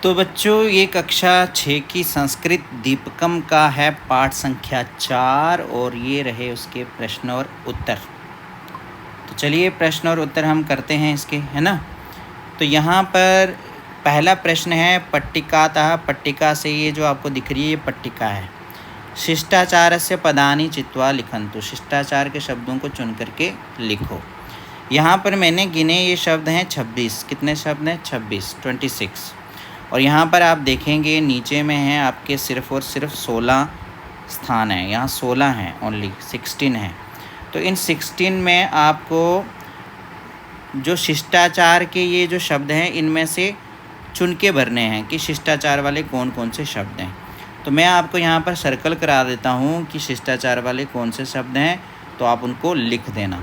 तो बच्चों ये कक्षा 6 की संस्कृत दीपकम का है पाठ संख्या 4 और ये रहे उसके प्रश्न और उत्तर। तो चलिए प्रश्न और उत्तर हम करते हैं इसके, है ना। तो यहाँ पर पहला प्रश्न है पट्टिकातः, पट्टिका से ये जो आपको दिख रही है ये पट्टिका है। शिष्टाचारस्य पदानि चित्वा लिखन्तु, शिष्टाचार के शब्दों को चुन करके लिखो। यहाँ पर मैंने गिने ये शब्द हैं 26। कितने शब्द हैं? 26। और यहाँ पर आप देखेंगे नीचे में है आपके सिर्फ़ और सिर्फ 16 स्थान हैं। यहाँ 16 हैं, ओनली 16 हैं। तो इन 16 में आपको जो शिष्टाचार के ये जो शब्द हैं इनमें से चुन के भरने हैं कि शिष्टाचार वाले कौन कौन से शब्द हैं। तो मैं आपको यहाँ पर सर्कल करा देता हूँ कि शिष्टाचार वाले कौन से शब्द हैं, तो आप उनको लिख देना।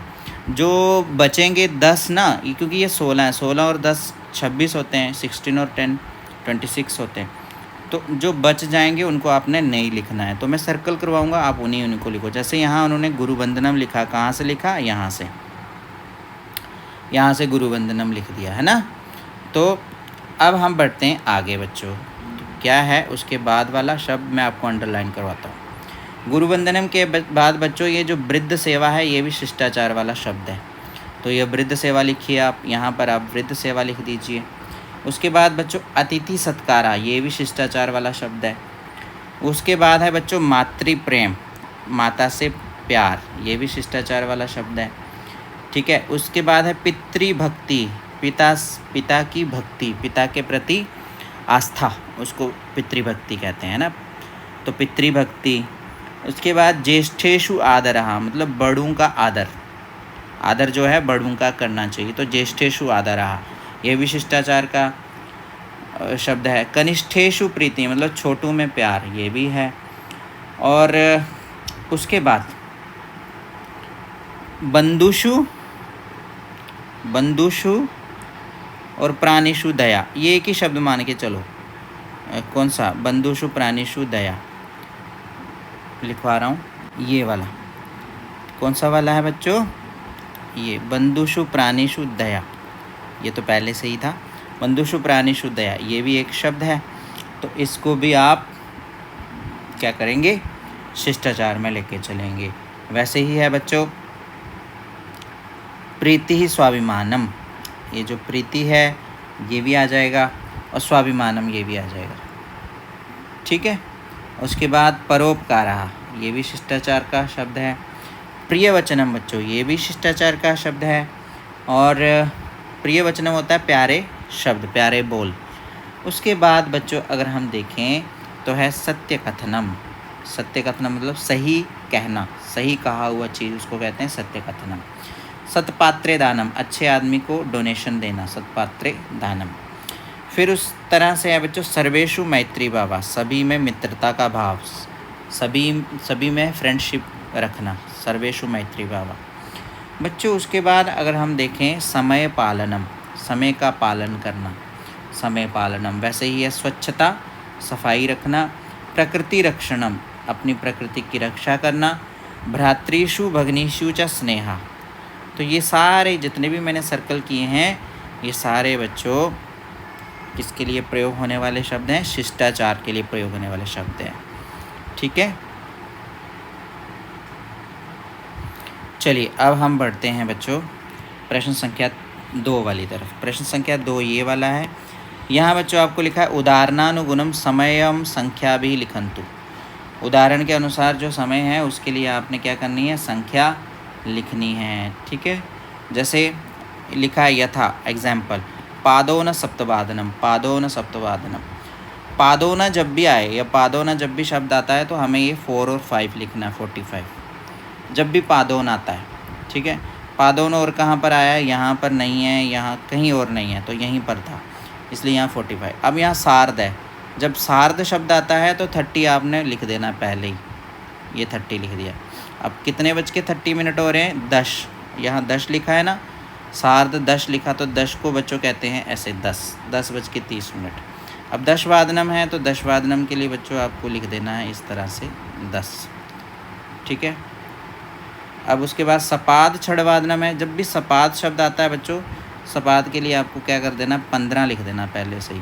जो बचेंगे 10 ना, क्योंकि ये 16 है, 16 और 10 26 होते हैं, 16 और 10 26 होते हैं। तो जो बच जाएंगे उनको आपने नहीं लिखना है। तो मैं सर्कल करवाऊंगा, आप उन्हीं को लिखो। जैसे यहाँ उन्होंने गुरुवंदनम लिखा, कहाँ से लिखा? यहाँ से गुरुवंदनम लिख दिया, है ना। तो अब हम बढ़ते हैं आगे बच्चों। तो क्या है उसके बाद वाला शब्द मैं आपको अंडरलाइन करवाता हूँ। गुरुवंदनम के बाद बच्चों ये जो वृद्ध सेवा है ये भी शिष्टाचार वाला शब्द है। तो ये वृद्ध सेवा लिखिए आप, यहाँ पर आप वृद्ध सेवा लिख दीजिए। उसके बाद बच्चों अतिथि सत्कारा, ये भी शिष्टाचार वाला शब्द है। उसके बाद है बच्चों मातृ प्रेम, माता से प्यार, ये भी शिष्टाचार वाला शब्द है। ठीक है। उसके बाद है पितृभक्ति, पिता की भक्ति, पिता के प्रति आस्था, उसको पितृभक्ति कहते हैं ना। तो पितृभक्ति। उसके बाद ज्येष्ठेषु आदरः, मतलब बड़ों का आदर जो है बड़ों का करना चाहिए। तो ज्येष्ठेषु आदरः ये भी शिष्टाचार का शब्द है। कनिष्ठेषु प्रीति, मतलब छोटों में प्यार, ये भी है। और उसके बाद बंधुषु और प्राणिषु दया, ये एक ही शब्द मान के चलो। कौन सा? बंधुषु प्राणिषु दया लिखवा रहा हूँ, ये वाला। कौन सा वाला है बच्चों? ये बंधुषु प्राणिषु दया, ये तो पहले से ही था। बंधुषु प्राणिषु दया ये भी एक शब्द है। तो इसको भी आप क्या करेंगे? शिष्टाचार में लेके चलेंगे। वैसे ही है बच्चों प्रीति ही स्वाभिमानम, ये जो प्रीति है ये भी आ जाएगा और स्वाभिमानम ये भी आ जाएगा। ठीक है। उसके बाद परोपकारः, ये भी शिष्टाचार का शब्द है। प्रियवचनम बच्चों ये भी शिष्टाचार का शब्द है। और प्रियवचनम होता है प्यारे शब्द, प्यारे बोल। उसके बाद बच्चों अगर हम देखें तो है सत्य कथनम। सत्य कथनम मतलब सही कहना, सही कहा हुआ चीज़ उसको कहते हैं सत्य कथनम। सत्पात्रे दानम, अच्छे आदमी को डोनेशन देना, सत्पात्रे दानम। फिर उस तरह से है बच्चों सर्वेषु मैत्री भावा, सभी में मित्रता का भाव, सभी में फ्रेंडशिप रखना, सर्वेषु मैत्री भावा बच्चों। उसके बाद अगर हम देखें समय पालनम, समय का पालन करना, समय पालनम। वैसे ही है स्वच्छता, सफाई रखना। प्रकृति रक्षणम, अपनी प्रकृति की रक्षा करना। भ्रातृषु भगिनीषु च स्नेहा, तो ये सारे जितने भी मैंने सर्कल किए हैं ये सारे बच्चों किसके लिए प्रयोग होने वाले शब्द हैं? शिष्टाचार के लिए प्रयोग होने वाले शब्द हैं। ठीक है। चलिए अब हम बढ़ते हैं बच्चों प्रश्न संख्या 2 वाली तरफ। प्रश्न संख्या 2 ये वाला है। यहाँ बच्चों आपको लिखा है उदाहरणानुगुणम समयम संख्या भी लिखन्तु। उदाहरण के अनुसार जो समय है उसके लिए आपने क्या करनी है? संख्या लिखनी है। ठीक है। जैसे लिखा है यथा, एग्जाम्पल, पादोन सप्तवादनम, पादोन सप्तवादनम। पादोना जब भी आए या पादोना जब भी शब्द आता है तो हमें ये 4 और 5 लिखना है, 45 जब भी पादोन आता है। ठीक है। पादोन और कहाँ पर आया है? यहाँ पर नहीं है, यहाँ कहीं और नहीं है, तो यहीं पर था, इसलिए यहाँ 45। अब यहाँ सार्ध है, जब सार्ध शब्द आता है तो 30 आपने लिख देना पहले ही, ये 30 लिख दिया। अब कितने बज के 30 मिनट हो रहे हैं? 10, यहाँ 10 लिखा है ना, सार्ध 10 लिखा, तो 10 को बच्चों कहते हैं ऐसे 10 बज के 30 मिनट। अब 10 वादनम है तो 10 वादनम के लिए बच्चों आपको लिख देना है इस तरह से 10। ठीक है। अब उसके बाद सपाद छड़वादनम है, जब भी सपाद शब्द आता है बच्चों, सपाद के लिए आपको क्या कर देना? 15 लिख देना पहले से ही।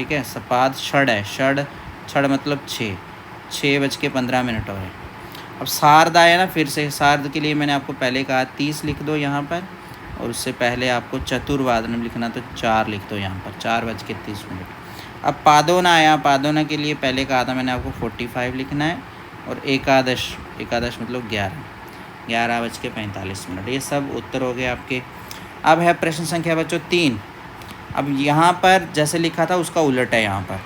ठीक है। सपाद षड है, छड़ मतलब 6:15 हो रहे हैं। अब सार्ध आया ना, फिर से सार्ध के लिए मैंने आपको पहले कहा 30 लिख दो यहाँ पर, और उससे पहले आपको चतुर्वादनम लिखना तो 4 लिख दो यहाँ पर, 4:30। अब पादोना आया, पादोना के लिए पहले कहा था मैंने आपको 45 लिखना है, और एकादश मतलब 11:45। ये सब उत्तर हो गए आपके। अब है प्रश्न संख्या बच्चों 3। अब यहाँ पर जैसे लिखा था उसका उलट है। यहाँ पर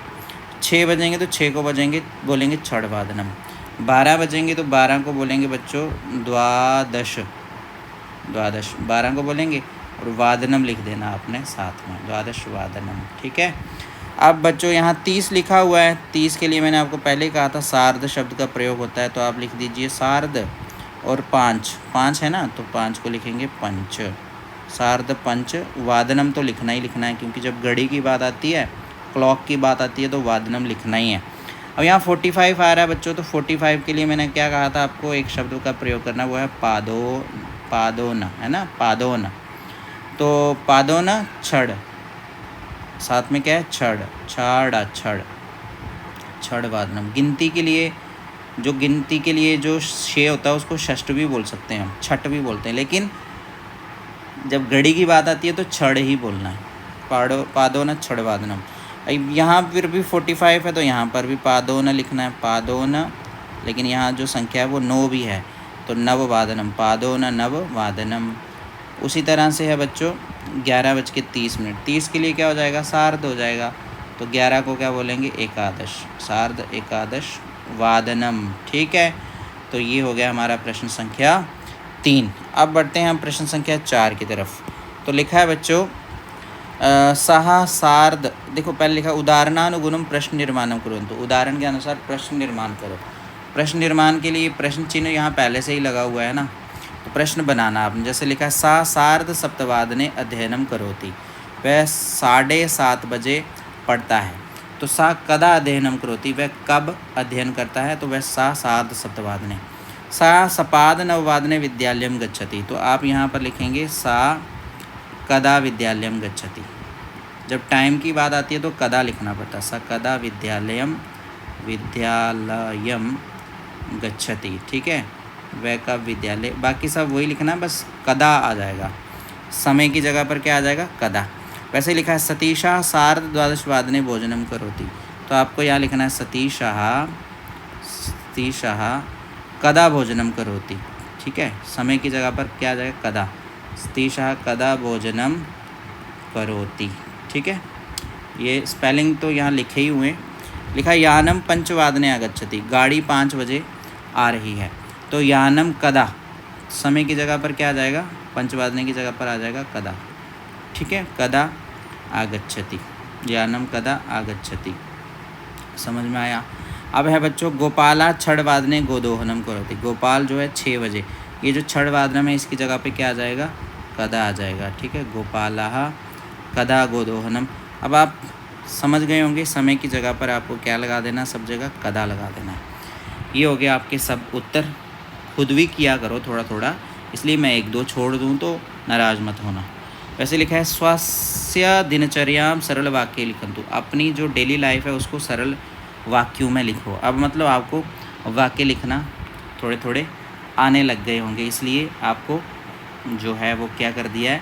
6 बजेंगे तो 6 को बोलेंगे छड़वादनम, 12 बजेंगे तो 12 को बोलेंगे बच्चों द्वादश, 12 को बोलेंगे, और वादनम लिख देना आपने साथ में, द्वादश वादनम, ठीक है। अब बच्चों यहाँ 30 लिखा हुआ है, 30 के लिए मैंने आपको पहले कहा था सार्ध शब्द का प्रयोग होता है, तो आप लिख दीजिए सार्ध, और 5 है ना, तो 5 को लिखेंगे पंच, सार्ध पंच। वादनम तो लिखना ही लिखना है, क्योंकि जब घड़ी की बात आती है, क्लॉक की बात आती है, तो वादनम लिखना ही है। अब यहाँ 45 आ रहा है बच्चों, तो 45 के लिए मैंने क्या कहा था आपको, एक शब्द का प्रयोग करना, वो है पादोन, है ना, पादोन। तो पादोन छड़, साथ में क्या है छड़ वादनम। गिनती के लिए जो शे होता है उसको षष्ठ भी बोल सकते हैं, हम छठ भी बोलते हैं, लेकिन जब घड़ी की बात आती है तो छड़ ही बोलना है, पादोन छड़ वादनम। यहाँ फिर भी 45 है, तो यहाँ पर भी पादोन लिखना है, पादोन, लेकिन यहाँ जो संख्या है वो 9 भी है, तो नव वादनम, पादोन नव वादनम। उसी तरह से है बच्चों 11:30। 30 के लिए क्या हो जाएगा, सार्ध हो जाएगा, तो 11 को क्या बोलेंगे, एकादश, सार्ध एकादश वादनम, ठीक है। तो ये हो गया हमारा प्रश्न संख्या 3। अब बढ़ते हैं हम प्रश्न संख्या 4 की तरफ। तो लिखा है बच्चों सह सार्ध, देखो पहले लिखा उदाहरणानुगुणम प्रश्न निर्माणम कुर्वन्तु, उदाहरण के अनुसार प्रश्न निर्माण करो। प्रश्न निर्माण के लिए प्रश्न चिन्ह यहाँ पहले से ही लगा हुआ है ना, तो प्रश्न बनाना आपने। जैसे लिखा है सा सार्ध सप्तवादने अध्ययनम करोति, वह 7:30 बजे पढ़ता है। तो सा कदा अध्ययनम करोति, वह कब अध्ययन करता है, तो वह सा सार्ध सप्तवादने। सा सपाद नववादने विद्यालयम गच्छति, तो आप यहाँ पर लिखेंगे सा कदा विद्यालयम गच्छति। जब टाइम की बात आती है तो कदा लिखना पड़ता है, सा कदा विद्यालयम गच्छति, ठीक है। वह कब विद्यालय, बाकी सब वही लिखना, बस कदा आ जाएगा, समय की जगह पर क्या आ जाएगा, कदा। वैसे लिखा है सतीशा सार्ध द्वादशवादने भोजनम करोति, तो आपको यहाँ लिखना है सतीशा कदा भोजनम करोति, ठीक है। समय की जगह पर क्या आ जाएगा, कदा, सतीशा कदा भोजनम करोति, ठीक है। ये स्पेलिंग तो यहाँ लिखे ही हुए। लिखा यानम पंचवादने आगच्छति, गाड़ी 5 बजे आ रही है, तो यानम कदा, समय की जगह पर क्या आ जाएगा, पंचवादने की जगह पर आ जाएगा कदा, ठीक है। कदा आगच्छति, यानम कदा आगच्छति, समझ में आया। अब है बच्चों गोपाला छड़वादने गोदोहनम करोति, गोपाल जो है 6 बजे, ये जो छड़वादनम है इसकी जगह पे क्या आ जाएगा, कदा आ जाएगा, ठीक है। गोपाला कदा गोदोहनम। अब आप समझ गए होंगे, समय की जगह पर आपको क्या लगा देना, सब जगह कदा लगा देना है। ये हो गया आपके सब उत्तर। खुद भी किया करो थोड़ा थोड़ा, इसलिए मैं 1-2 छोड़ दूँ तो नाराज मत होना। वैसे लिखा है स्वास्थ्य दिनचर्याम सरल वाक्य लिखन्तु, अपनी जो डेली लाइफ है उसको सरल वाक्यों में लिखो। अब मतलब आपको वाक्य लिखना थोड़े थोड़े आने लग गए होंगे, इसलिए आपको जो है वो क्या कर दिया है,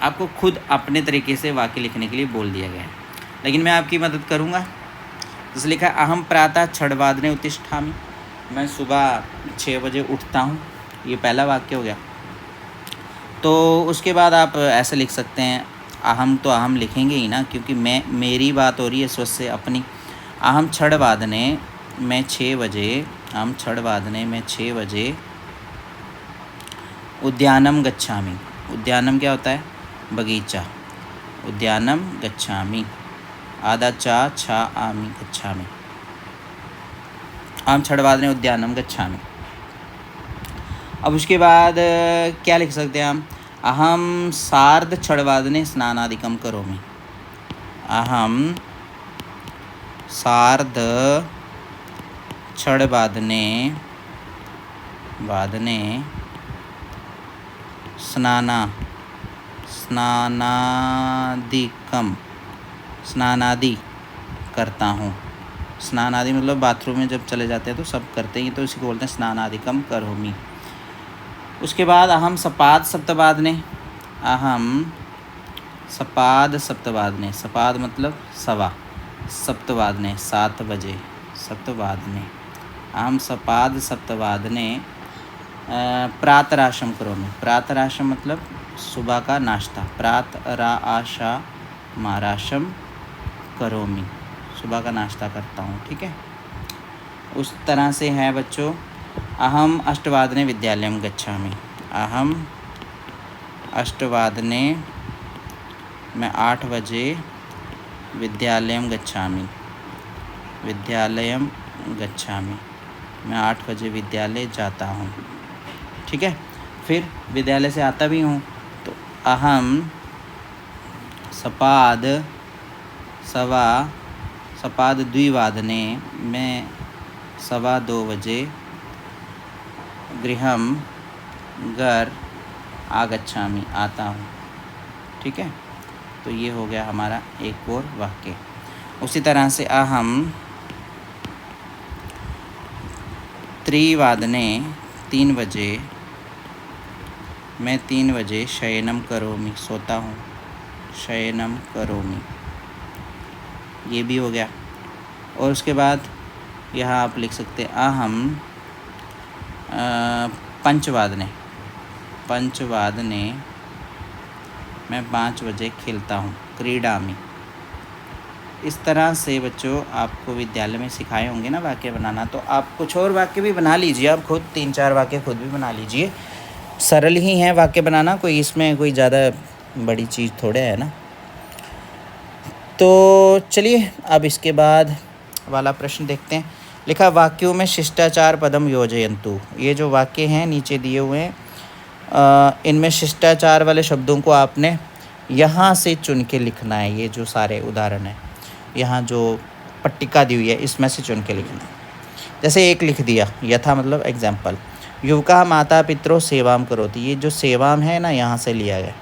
आपको खुद अपने तरीके से वाक्य लिखने के लिए बोल दिया गया है, लेकिन मैं आपकी मदद करूँगा। जैसे लिखा है अहम प्रातः छड़वादने उत्तिष्ठामि, मैं सुबह 6 बजे उठता हूँ, ये पहला वाक्य हो गया। तो उसके बाद आप ऐसे लिख सकते हैं, अहम तो अहम लिखेंगे ही ना, क्योंकि मेरी बात हो रही है स्वस्य अपनी। अहम छड़वादने मैं 6 बजे, अहम छड़वादने मैं 6 बजे उद्यानम गच्छामि, उद्यानम क्या होता है, बगीचा, उद्यानम गच्छामि, आधा छा आमी गच्छामि, अहम छड़वादने उद्यानम गच्छामि। अब उसके बाद क्या लिख सकते हैं हम, अहम सार्ध छड़वादने स्नानादिकम करोमि, अहम सार्ध छड़वादने स्नान आदि करता हूँ। स्नान आदि मतलब बाथरूम में जब चले जाते हैं तो सब करते हैं, तो इसी को बोलते हैं स्नान आदिकम करोमि। उसके बाद अहम सपाद सप्तवादने, अहम सपाद सप्तवादने, सपाद मतलब सवा, सप्तवादने 7 बजे, सप्तवादने, अहम सपाद सप्तवादने प्रातराशम करोमि। प्रातराशम मतलब सुबह का नाश्ता, प्रातराशम करोमि, सुबह का नाश्ता करता हूँ। ठीक है, उस तरह से है बच्चों। अहम अष्टवादने विद्यालयम गच्छामि, अहम अष्टवादने, मैं 8 बजे, विद्यालयम गच्छामि, विद्यालयम गच्छामि, मैं 8 बजे विद्यालय जाता हूँ। ठीक है, फिर विद्यालय से आता भी हूँ तो अहम सपाद सवा, सपाद द्विवादने, मैं 2:15 बजे, गृहम घर आगच्छामि, आता हूँ। ठीक है, तो ये हो गया हमारा एक और वाक्य। उसी तरह से अहम त्रिवादने, 3 बजे, मैं 3 बजे शयनम करोमि, सोता हूँ, शयनम करोमि, ये भी हो गया। और उसके बाद यहाँ आप लिख सकते हैं अहम पंचवादने, पंचवादने, मैं 5 बजे खेलता हूँ, क्रीडामि। इस तरह से बच्चों आपको विद्यालय में सिखाए होंगे ना वाक्य बनाना, तो आप कुछ और वाक्य भी बना लीजिए, आप खुद 3-4 वाक्य खुद भी बना लीजिए। सरल ही है वाक्य बनाना, कोई इसमें कोई ज़्यादा बड़ी चीज़ थोड़े है ना। तो चलिए अब इसके बाद वाला प्रश्न देखते हैं। लिखा वाक्यों में शिष्टाचार पदम योजयन्तु। ये जो वाक्य हैं नीचे दिए हुए हैं, इनमें शिष्टाचार वाले शब्दों को आपने यहाँ से चुन के लिखना है। ये जो सारे उदाहरण हैं, यहाँ जो पट्टिका दी हुई है इसमें से चुन के लिखना है। जैसे एक लिख दिया, यथा मतलब एग्जाम्पल, युवका माता पितरों सेवाम करोति, ये जो सेवाम है ना यहाँ से लिया गया।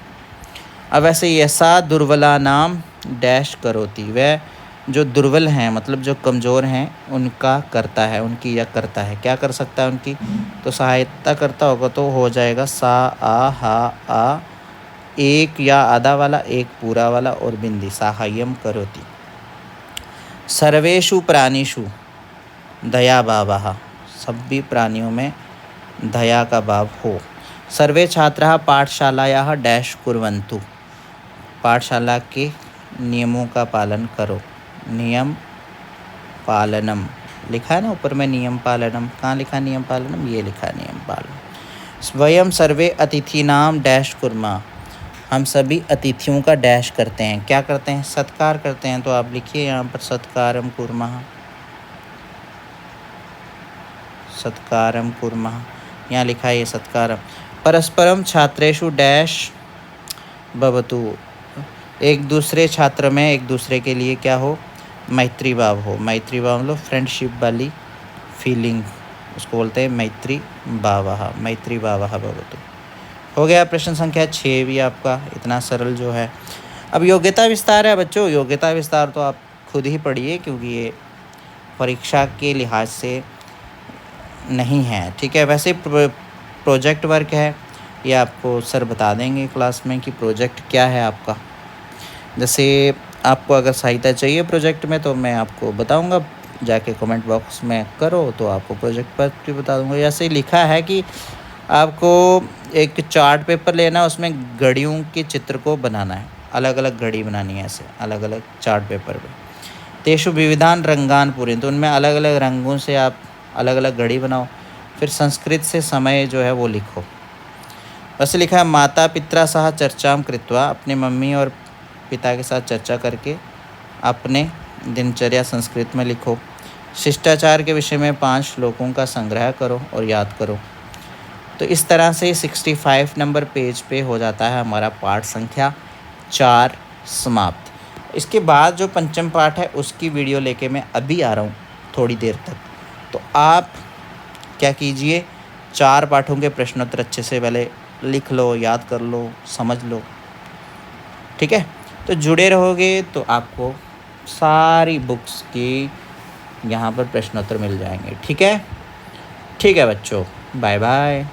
अब ऐसे यसा दुर्बला नाम डैश करोति, वह जो दुर्बल हैं मतलब जो कमज़ोर हैं उनका करता है, उनकी या करता है, क्या कर सकता है उनकी, तो सहायता करता होगा तो हो जाएगा सा आ हा आ, एक या आधा वाला, एक पूरा वाला और बिंदी, साहाय्यम करोति। सर्वेषु प्राणिषु दया भावः, सभी प्राणियों में दया का भाव हो। सर्वे छात्राः पाठशालायाः डैश कुर्वन्तु, पाठशाला के नियमों का पालन करो, नियम पालनम लिखा है ना ऊपर में, नियम पालनम, कहाँ लिखा नियम पालनम, ये लिखा नियम पालनम। स्वयं सर्वे अतिथीनाम डैश कुर्मा, हम सभी अतिथियों का डैश करते हैं, क्या करते हैं, सत्कार करते हैं। तो आप लिखिए यहाँ पर सत्कारम कुर्मः, सत्कारम कुर्मः, यहाँ लिखा है ये सत्कारम। परस्परम छात्रेषु डैश भवतु, एक दूसरे छात्र में एक दूसरे के लिए क्या हो, मैत्री भाव हो। मैत्री भाव मतलब फ्रेंडशिप वाली फीलिंग, उसको बोलते हैं मैत्री भावः, मैत्री भावः भवतु। हो गया प्रश्न संख्या 6 भी आपका, इतना सरल जो है। अब योग्यता विस्तार है बच्चों, योग्यता विस्तार तो आप खुद ही पढ़िए क्योंकि ये परीक्षा के लिहाज से नहीं है। ठीक है, वैसे प्रोजेक्ट वर्क है, ये आपको सर बता देंगे क्लास में कि प्रोजेक्ट क्या है आपका। जैसे आपको अगर सहायता चाहिए प्रोजेक्ट में तो मैं आपको बताऊंगा, जाके कमेंट बॉक्स में करो तो आपको प्रोजेक्ट पर भी बता दूंगा। ऐसे लिखा है कि आपको एक चार्ट पेपर लेना, उसमें घड़ियों के चित्र को बनाना है, अलग अलग घड़ी बनानी है ऐसे अलग अलग चार्ट पेपर पे। तेषु विविधान रंगान पूरे, तो उनमें अलग अलग रंगों से आप अलग अलग घड़ी बनाओ। फिर संस्कृत से समय जो है वो लिखो। वैसे लिखा है माता पित्रा सह चर्चाम कृत्वा, अपने मम्मी और पिता के साथ चर्चा करके अपने दिनचर्या संस्कृत में लिखो। शिष्टाचार के विषय में 5 श्लोकों का संग्रह करो और याद करो। तो इस तरह से 65 नंबर पेज पे हो जाता है हमारा पाठ संख्या 4 समाप्त। इसके बाद जो पंचम पाठ है उसकी वीडियो लेके मैं अभी आ रहा हूँ थोड़ी देर तक। तो आप क्या कीजिए, 4 पाठों के प्रश्नोत्तर अच्छे से पहले लिख लो, याद कर लो, समझ लो। ठीक है, तो जुड़े रहोगे तो आपको सारी बुक्स की यहाँ पर प्रश्नोत्तर मिल जाएंगे। ठीक है बच्चों, बाय बाय।